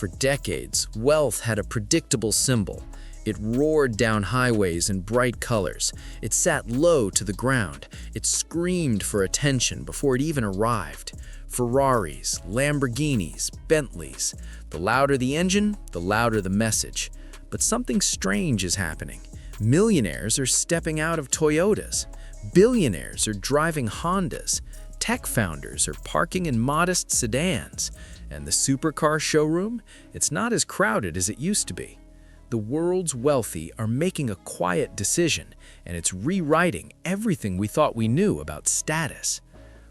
For decades, wealth had a predictable symbol. It roared down highways in bright colors. It sat low to the ground. It screamed for attention before it even arrived. Ferraris, Lamborghinis, Bentleys. The louder the engine, the louder the message. But something strange is happening. Millionaires are stepping out of Toyotas. Billionaires are driving Hondas. Tech founders are parking in modest sedans. And the supercar showroom? It's not as crowded as it used to be. The world's wealthy are making a quiet decision, and it's rewriting everything we thought we knew about status.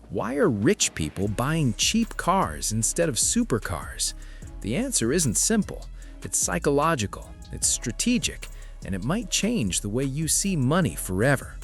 Why are rich people buying cheap cars instead of supercars? The answer isn't simple. It's psychological, it's strategic, and it might change the way you see money forever.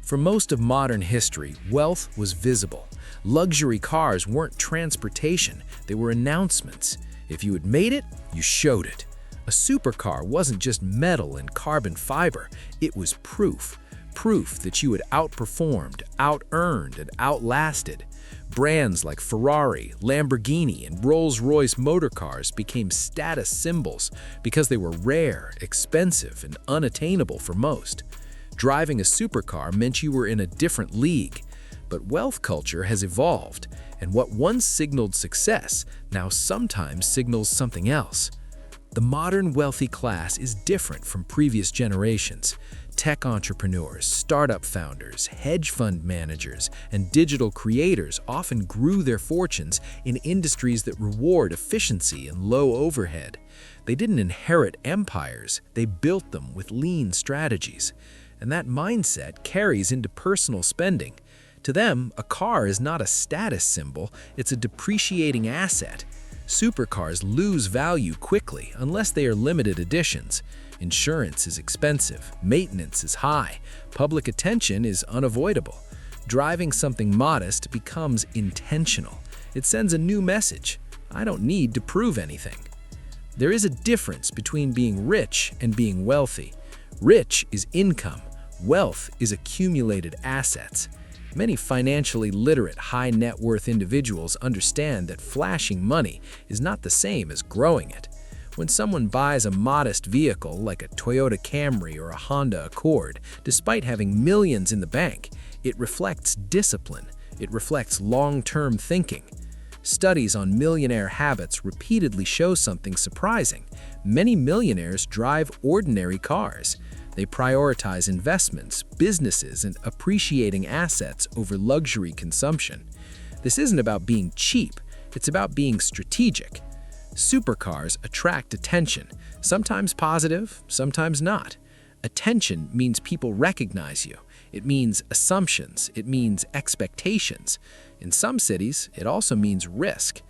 For most of modern history, wealth was visible. Luxury cars weren't transportation, they were announcements. If you had made it, you showed it. A supercar wasn't just metal and carbon fiber, it was proof. Proof that you had outperformed, out-earned, and outlasted. Brands like Ferrari, Lamborghini, and Rolls-Royce motor cars became status symbols because they were rare, expensive, and unattainable for most. Driving a supercar meant you were in a different league. But wealth culture has evolved, and what once signaled success now sometimes signals something else. The modern wealthy class is different from previous generations. Tech entrepreneurs, startup founders, hedge fund managers, and digital creators often grew their fortunes in industries that reward efficiency and low overhead. They didn't inherit empires, they built them with lean strategies. And that mindset carries into personal spending. To them, a car is not a status symbol, it's a depreciating asset. Supercars lose value quickly unless they are limited editions. Insurance is expensive, maintenance is high, public attention is unavoidable. Driving something modest becomes intentional. It sends a new message. I don't need to prove anything. There is a difference between being rich and being wealthy. Rich is income. Wealth is accumulated assets. Many financially literate, high-net-worth individuals understand that flashing money is not the same as growing it. When someone buys a modest vehicle like a Toyota Camry or a Honda Accord, despite having millions in the bank, it reflects discipline. It reflects long-term thinking. Studies on millionaire habits repeatedly show something surprising. Many millionaires drive ordinary cars. They prioritize investments, businesses, and appreciating assets over luxury consumption. This isn't about being cheap, it's about being strategic. Supercars attract attention, sometimes positive, sometimes not. Attention means people recognize you. It means assumptions. It means expectations. In some cities, it also means risk.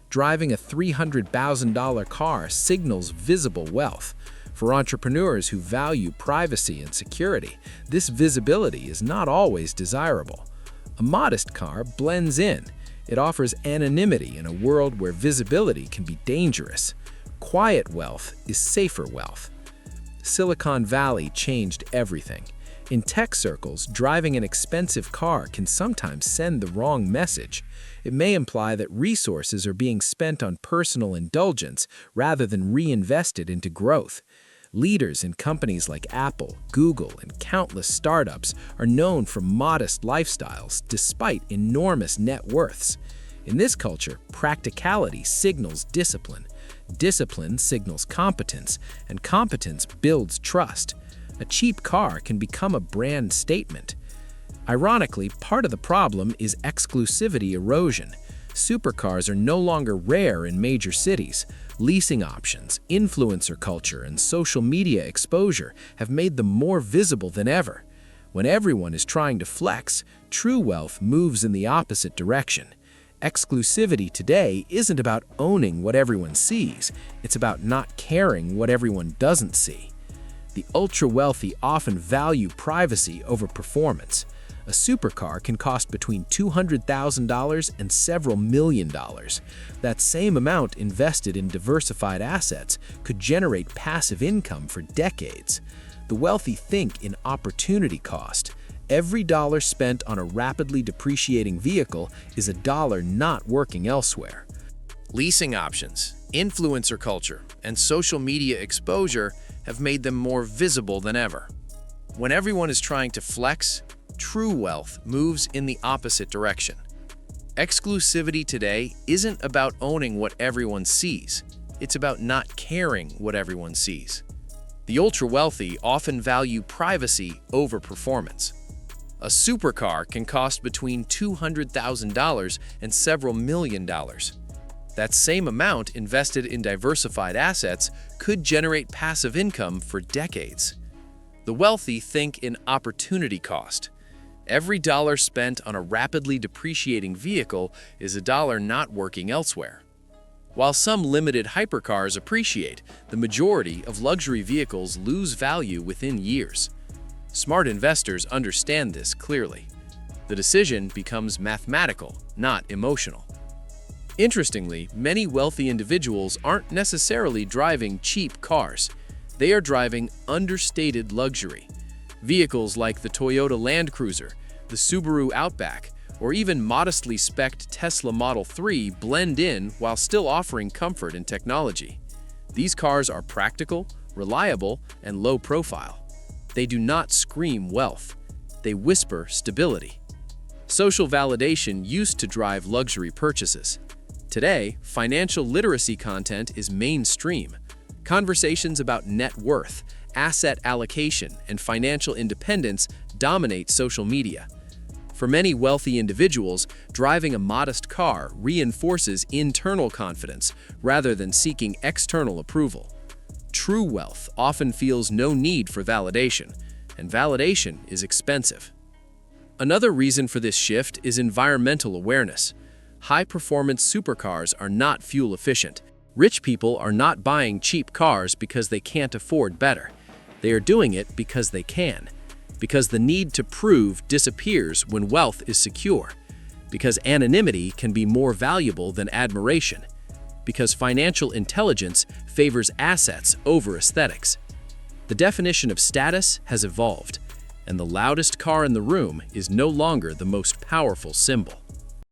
Driving a $300,000 car signals visible wealth. For entrepreneurs who value privacy and security, this visibility is not always desirable. A modest car blends in. It offers anonymity in a world where visibility can be dangerous. Quiet wealth is safer wealth. Silicon Valley changed everything. In tech circles, driving an expensive car can sometimes send the wrong message. It may imply that resources are being spent on personal indulgence rather than reinvested into growth. Leaders in companies like Apple, Google, and countless startups are known for modest lifestyles despite enormous net worths. In this culture, practicality signals discipline. Discipline signals competence, and competence builds trust. A cheap car can become a brand statement. Ironically, part of the problem is exclusivity erosion. Supercars are no longer rare in major cities. Leasing options, influencer culture, and social media exposure have made them more visible than ever. When everyone is trying to flex, true wealth moves in the opposite direction. Exclusivity today isn't about owning what everyone sees, it's about not caring what everyone doesn't see. The ultra-wealthy often value privacy over performance. A supercar can cost between $200,000 and several million dollars. That same amount invested in diversified assets could generate passive income for decades. The wealthy think in opportunity cost. Every dollar spent on a rapidly depreciating vehicle is a dollar not working elsewhere. Leasing options, influencer culture, and social media exposure have made them more visible than ever. When everyone is trying to flex, true wealth moves in the opposite direction. Exclusivity today isn't about owning what everyone sees. It's about not caring what everyone sees. The ultra-wealthy often value privacy over performance. A supercar can cost between $200,000 and several million dollars. That same amount invested in diversified assets could generate passive income for decades. The wealthy think in opportunity cost. Every dollar spent on a rapidly depreciating vehicle is a dollar not working elsewhere. While some limited hypercars appreciate, the majority of luxury vehicles lose value within years. Smart investors understand this clearly. The decision becomes mathematical, not emotional. Interestingly, many wealthy individuals aren't necessarily driving cheap cars. They are driving understated luxury. Vehicles like the Toyota Land Cruiser, the Subaru Outback, or even modestly spec'd Tesla Model 3 blend in while still offering comfort and technology. These cars are practical, reliable, and low profile. They do not scream wealth. They whisper stability. Social validation used to drive luxury purchases. Today, financial literacy content is mainstream. Conversations about net worth, asset allocation, and financial independence dominate social media. For many wealthy individuals, driving a modest car reinforces internal confidence rather than seeking external approval. True wealth often feels no need for validation, and validation is expensive. Another reason for this shift is environmental awareness. High-performance supercars are not fuel efficient. Rich people are not buying cheap cars because they can't afford better. They are doing it because they can. Because the need to prove disappears when wealth is secure. Because anonymity can be more valuable than admiration. Because financial intelligence favors assets over aesthetics. The definition of status has evolved, and the loudest car in the room is no longer the most powerful symbol.